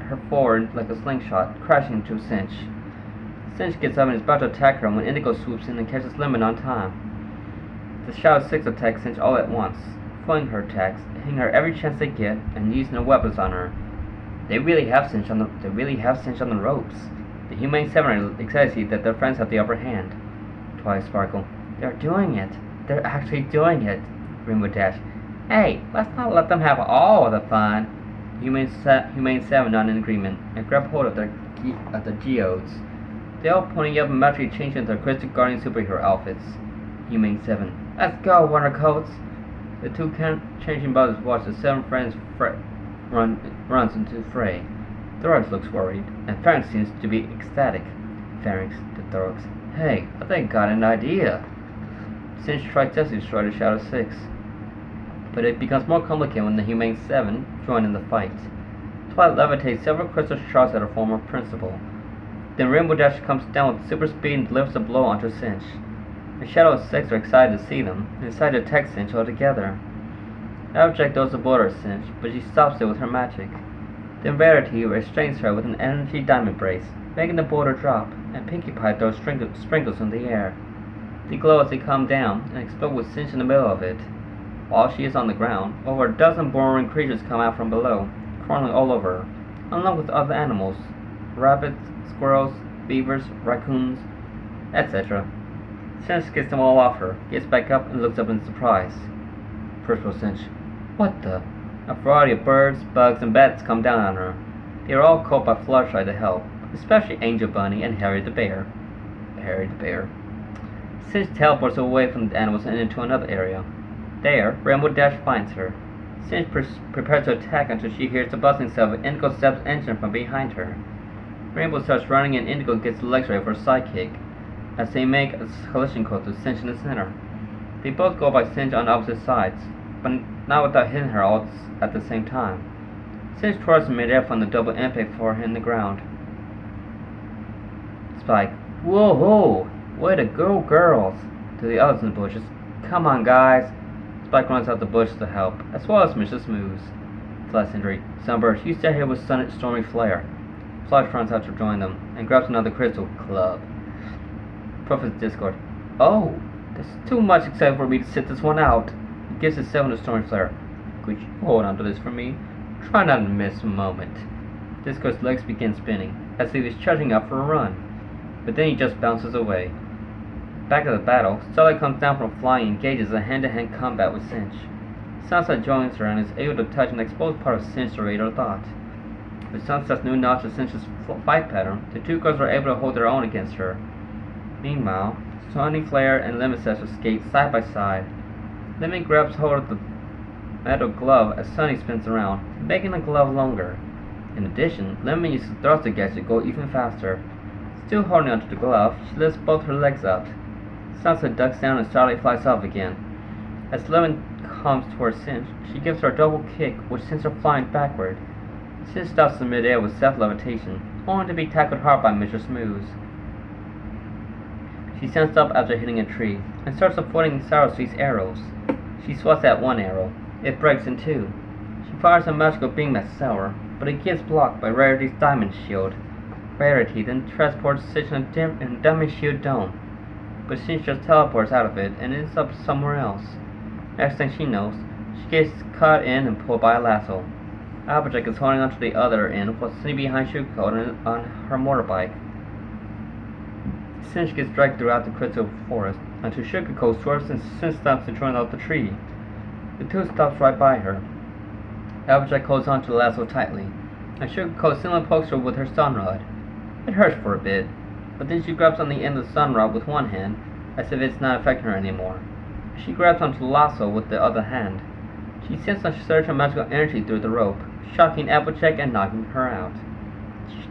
her forward like a slingshot, crashing into Cinch. Cinch gets up and is about to attack her when Indigo swoops in and catches Lemon on time. The Shadow 6 attacks Cinch all at once, foiling her attacks, hitting her every chance they get, and using their weapons on her. They really have Cinch on the ropes. The Humane 7 are excited to see that their friends have the upper hand. Twilight sparkle. They're doing it. They're actually doing it. Rainbow Dash. Hey, let's not let them have all the fun. Humane 7 not in agreement and grab hold of the geodes. They all pointing up and magically change into their Crystal Guardian superhero outfits. Humane 7. Let's go, Wonder Coats! The two changing brothers watch the 7 friends runs into fray. Thorax looks worried, and Pharynx seems to be ecstatic. Pharynx to Thorax. Hey, I think I got an idea. Cinch tries to destroy the Shadow 6. But it becomes more complicated when the Humane 7 join in the fight. Twilight levitates several crystal shards at her former principal. Then Rainbow Dash comes down with super speed and delivers a blow onto Cinch. The Shadow 6 are excited to see them, and decide to attack Cinch altogether. Applejack throws a boulder at Cinch, but she stops it with her magic. Then Rarity restrains her with an energy diamond brace, making the boulder drop, and Pinkie Pie throws sprinkles in the air. They glow as they come down, and explode with Cinch in the middle of it. While she is on the ground, over a dozen burrowing creatures come out from below, crawling all over her, along with other animals, rabbits, squirrels, beavers, raccoons, etc. Cinch gets them all off her, gets back up, and looks up in surprise. Principal Cinch. What the? A variety of birds, bugs, and bats come down on her. They are all called by Fluttershy to help, especially Angel Bunny and Harry the Bear. Cinch teleports away from the animals and into another area. There, Rainbow Dash finds her. Cinch prepares to attack until she hears the bustling sound of Indigo Step's engine from behind her. Rainbow starts running and Indigo gets the legs ready for a sidekick, as they make a collision course with Cinch in the center. They both go by Cinch on opposite sides, but not without hitting her all at the same time. Cinch twirls in midair from the double impact for hitting the ground. Spike, whoa, way to go, girls! To the others in the bushes, come on, guys! Spike runs out the bush to help, as well as Mr. Smooths. Flash injury, Sunburst, you stay here with Stormy Flare. Flash runs out to join them, and grabs another crystal club. Prophet's Discord, oh, that's too much excitement for me to sit this one out. He gives his 7 to Stormy Flare. Could you hold on to this for me? Try not to miss a moment. Discord's legs begin spinning, as if he was charging up for a run. But then he just bounces away. Back at the battle, Starlight comes down from flying and engages a hand-to-hand combat with Cinch. Sunset joins her and is able to touch an exposed part of Cinch's radar thought. With Sunset's new knowledge of Cinch's fight pattern, the two girls are able to hold their own against her. Meanwhile, Stormy Flare and Lemon skate side by side. Lemon grabs hold of the metal glove as Sunny spins around, making the glove longer. In addition, Lemon uses the thruster gadget to go even faster. Still holding onto the glove, she lifts both her legs up. Sunset ducks down and Starlight flies off again. As Lemon comes towards Cinch, she gives her a double kick, which sends her flying backward. Cinch stops in midair with self-levitation, only to be tackled hard by Mr. Smooths. She stands up after hitting a tree, and starts avoiding Sour Sweet's arrows. She swats at one arrow. It breaks in two. She fires a magical beam at Sour, but it gets blocked by Rarity's diamond shield. Rarity then transports Cinch in a diamond shield dome, but Cinch just teleports out of it and ends up somewhere else. Next thing she knows, she gets caught in and pulled by a lasso. Applejack is holding onto the other end while sitting behind Sugarcoat on her motorbike. Cinch gets dragged throughout the crystal forest until Sugarcoat swerves and Cinch stops to join out the tree. The two stops right by her. Applejack holds onto the lasso tightly, and Sugarcoat suddenly pokes her with her sunrod. It hurts for a bit, but then she grabs on the end of the sunrod with one hand, as if it's not affecting her anymore. She grabs onto the lasso with the other hand. She sends a surge of magical energy through the rope, shocking Applejack and knocking her out.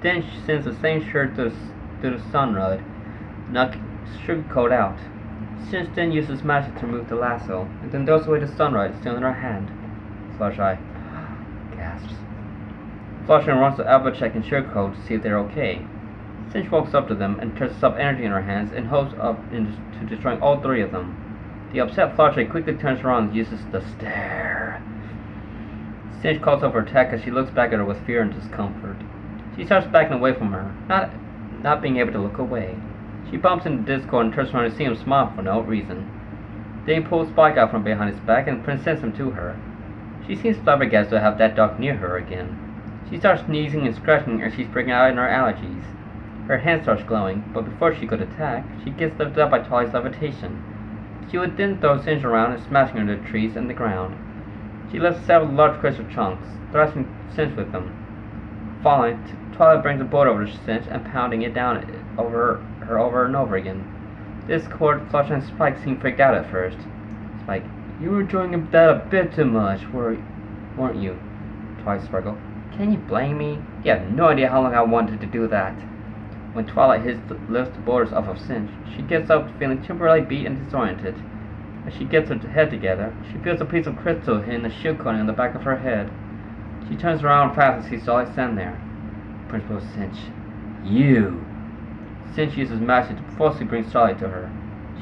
Then she sends the same surge through the sunrod, knocking Sugarcoat out. Cinch then uses magic to remove the lasso, and then throws away the sunrod still in her hand. Fluttershy gasps. Fluttershy runs to Applejack and Sugarcoat to see if they're okay. Cinch walks up to them and turns up energy in her hands in hopes of to destroying all three of them. The upset Fluttershy quickly turns around and uses the stare. Cinch calls off her attack as she looks back at her with fear and discomfort. She starts backing away from her, not being able to look away. She bumps into Discord and turns around to see him smile for no reason. Then he pulls Spike out from behind his back and presents him to her. She seems flabbergasted to have that dog near her again. She starts sneezing and scratching as she's breaking out in her allergies. Her hand starts glowing, but before she could attack, she gets lifted up by Twilight levitation. She would then throw Cinch around and smashing her into trees and the ground. She lifts several large crystal chunks, thrashing Cinch with them. Falling, Twilight brings a board over to Cinch and pounding it down over and over again. Discord, Flush, and Spike seem freaked out at first. Spike, you were enjoying that a bit too much, weren't you? Twilight sparkled. Can you blame me? You have no idea how long I wanted to do that. When Twilight lifts the borders off of Cinch, she gets up feeling temporarily beat and disoriented. As she gets her head together, she feels a piece of crystal hitting the shield coating on the back of her head. She turns around fast and sees Starlight stand there. Principal Cinch, you! Cinch uses magic to forcibly bring Starlight to her.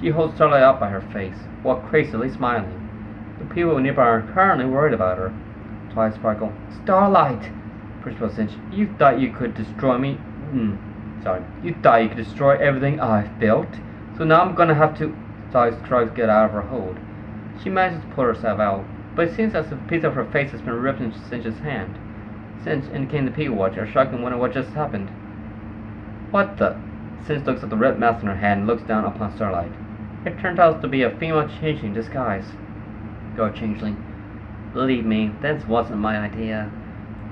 She holds Starlight up by her face, while crazily smiling. The people nearby are currently worried about her. Twilight sparkle. Starlight! Principal Cinch, you thought you could destroy me? You thought you could destroy everything I've built? So now I'm gonna have to... Starlight tries to get out of her hold. She manages to pull herself out, but it seems as if a piece of her face has been ripped into Cinch's hand. Cinch, indicating the people watching, are shocked and wonder what just happened. What the... Cinch looks at the red mask in her hand and looks down upon Starlight. It turns out to be a female changeling disguise. Your changeling. Believe me, this wasn't my idea.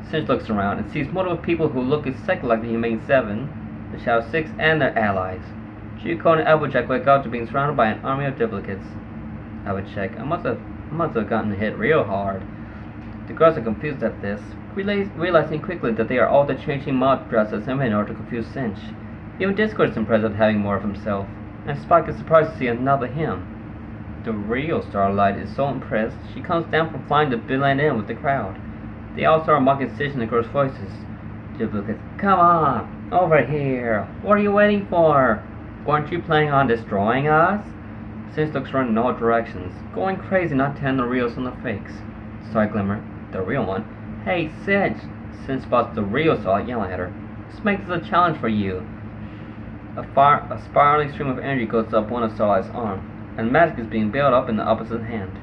Cinch looks around and sees multiple people who look exactly like the Humane 7, the Shadow 6, and their allies. Chico and Applejack wake up to being surrounded by an army of duplicates. Applejack, I must have gotten hit real hard. The girls are confused at this, realizing quickly that they are all the changing mob dressed as him in order to confuse Cinch. Even Discord is impressed at having more of himself, and Spike is surprised to see another him. The real Starlight is so impressed, she comes down from flying to blend in with the crowd. They all start mocking Cinch in the girls' voices. Duplicates, come on, over here. What are you waiting for? Weren't you planning on destroying us? Cinch looks around in all directions, going crazy not telling the reals from the fakes. Sorry, Glimmer, the real one. Hey, Cinch! Cinch spots the real Starlight yelling at her. This makes this a challenge for you. A spiraling stream of energy goes up one of Starlight's arm, and magic is being built up in the opposite hand.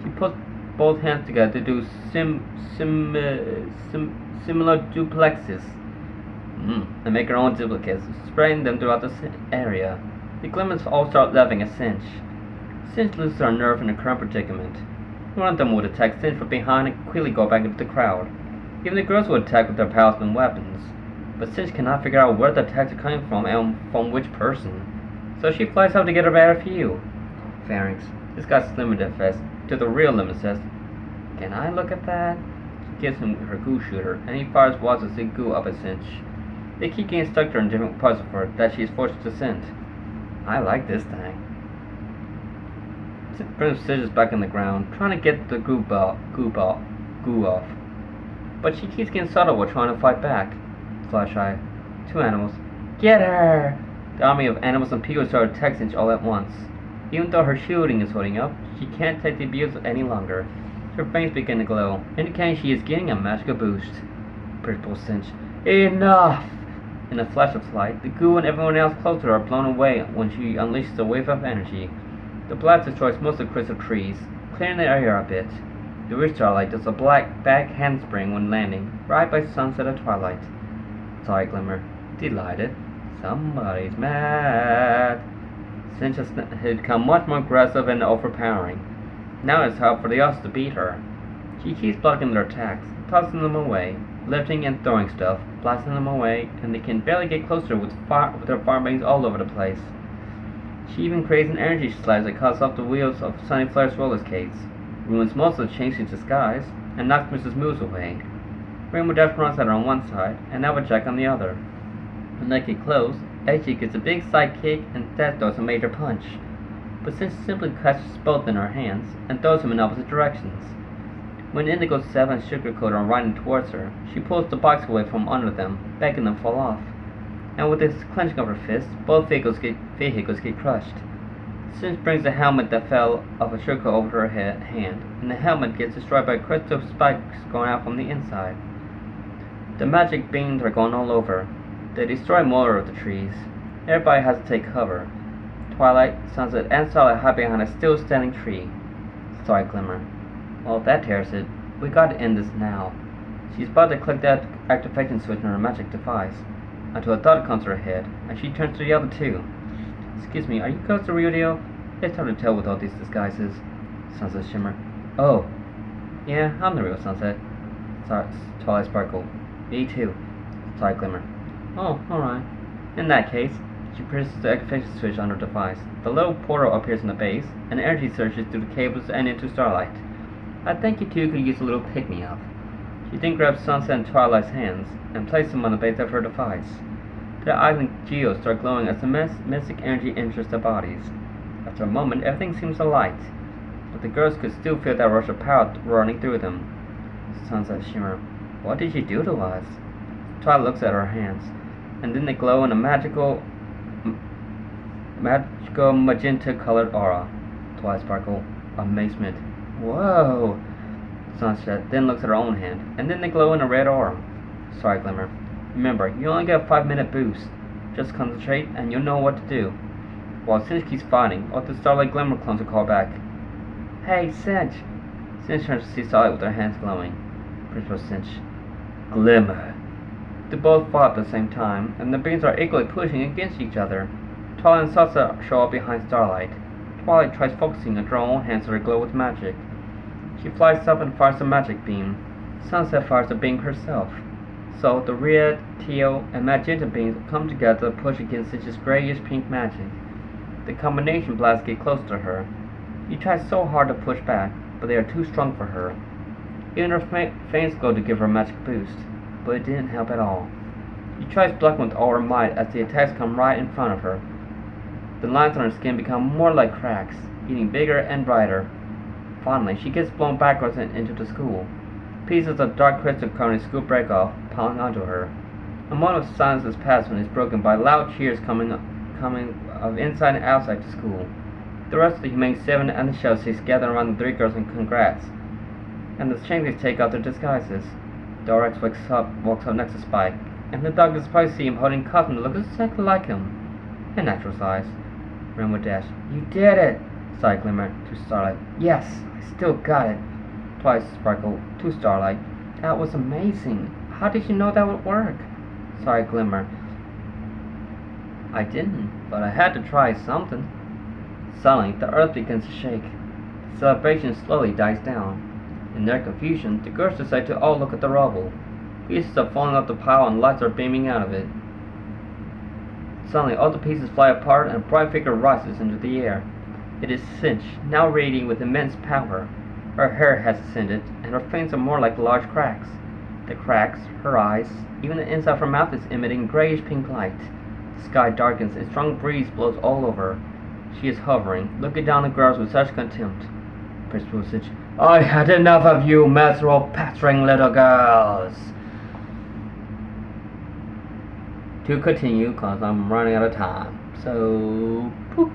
She puts both hands together to do similar duplexes, and make her own duplicates, spreading them throughout the area. The Glimmers all start laughing at Cinch. Cinch loses her nerve in the current predicament. One of them would attack Cinch from behind and quickly go back into the crowd. Even the girls would attack with their powers and weapons, but Cinch cannot figure out where the attacks are coming from and from which person. So she flies out to get a better view. Pharynx, this guy's limited fest. To the real limit says, can I look at that? She gives him her goo shooter, and he fires wads of zinc goo up at Cinch. They keep getting stuck in different parts of her that she is forced to send. I like this thing. Brings scissors back in the ground, trying to get the goo off. But she keeps getting subtle while trying to fight back. Flasheye. Two animals. Get her! The army of animals and people start attacking Cinch all at once. Even though her shielding is holding up, she can't take the abuse any longer. Her fangs begin to glow, indicating she is getting a magical boost. Principal Cinch. Enough! In a flash of light, the goo and everyone else close to her are blown away when she unleashes a wave of energy. The blast destroys most of the crystal trees, clearing the area a bit. The real Starlight does a black back handspring when landing, right by sunset at twilight. Sorry, Glimmer. Delighted. Somebody's mad. Cinch has become much more aggressive and overpowering. Now it's hard for the others to beat her. She keeps blocking their attacks, tossing them away, lifting and throwing stuff, blasting them away, and they can barely get closer with her fire bangs all over the place. She even creates an energy slide that cuts off the wheels of Sunny Flare's roller skates, ruins most of the changing disguise, and knocks Mrs. Moose away. Rainbow Dash runs at her on one side, and Applejack on the other. When they get close, Edgy gets a big side kick and Death throws a major punch, but Cinch simply catches both in her hands and throws them in opposite directions. When Indigo 7 and Sugarcoat are riding towards her, she pulls the box away from under them, making them fall off. And with this clenching of her fists, both vehicles get crushed. Cinch brings the helmet that fell off a Sugarcoat over to her hand, and the helmet gets destroyed by crystal spikes going out from the inside. The magic beams are going all over. They destroy more of the trees. Everybody has to take cover. Twilight, Sunset, and Starlight hide behind a still standing tree. Sorry, Glimmer. Well, that tears it. We gotta end this now. She's about to click that activation switch in her magic device, until a thought comes to her head, and she turns to the other two. Excuse me, are you girls the real deal? It's hard to tell with all these disguises. Sunset shimmer. Oh. Yeah, I'm the real Sunset. Sorry, Twilight sparkle. Me too. Sorry, Glimmer. Oh, alright. In that case, she presses the activation switch on her device. The little portal appears in the base, and energy surges through the cables and into Starlight. I think you two could use a little pick-me-up. She then grabs Sunset and Twilight's hands, and places them on the base of her device. Their eyes and geos start glowing as the mystic energy enters their bodies. After a moment, everything seems alight, but the girls could still feel that rush of power running through them. Sunset shimmer. What did you do to us? Twilight looks at her hands, and then they glow in a magical magenta-colored aura. Twilight sparkle. Amazement. Whoa! Sunset then looks at her own hand, and then they glow in a red aura. Sorry, Glimmer. Remember, you only get a 5-minute boost. Just concentrate, and you'll know what to do. While Cinch keeps fighting, all the Starlight Glimmer clones will call back. Hey, Cinch! Cinch turns to see Starlight with her hands glowing. Principal Cinch. Glimmer. They both fought at the same time, and the beams are equally pushing against each other. Twilight and Sunset show up behind Starlight. Twilight tries focusing on her own hands so they glow with magic. She flies up and fires a magic beam. Sunset fires a beam herself. So the red, teal, and magenta beams come together to push against Stitch's grayish-pink magic. The combination blasts get close to her. She tries so hard to push back, but they are too strong for her. Even her fangs glow to give her a magic boost, but it didn't help at all. She tries blocking with all her might as the attacks come right in front of her. The lines on her skin become more like cracks, getting bigger and brighter. Finally, she gets blown backwards and into the school. Pieces of dark crystal covering the school break off, piling onto her. A moment of silence has passed when it's broken by loud cheers coming of inside and outside the school. The rest of the Humane 7 and the Chelseas gather around the three girls and congrats. And the Changelings take off their disguises. Dorex walks up next to Spike, and the dog can surprised to see him holding a coffin that looks exactly like him. A natural size. Rainbow Dash. You did it! sighed Glimmer to Starlight. Yes, I still got it. Twice Sparkle to Starlight. That was amazing. How did you know that would work? Sorry, Glimmer. I didn't, but I had to try something. Suddenly, the earth begins to shake. The celebration slowly dies down. In their confusion, the girls decide to all look at the rubble. Pieces are falling off the pile and lights are beaming out of it. Suddenly, all the pieces fly apart and a bright figure rises into the air. It is Cinch, now radiating with immense power. Her hair has ascended, and her fangs are more like large cracks. The cracks, her eyes, even the inside of her mouth is emitting grayish-pink light. The sky darkens and a strong breeze blows all over. She is hovering, looking down the girls with such contempt. Principal Cinch, I had enough of you, miserable, pattering little girls! To continue, cause I'm running out of time. So, poop.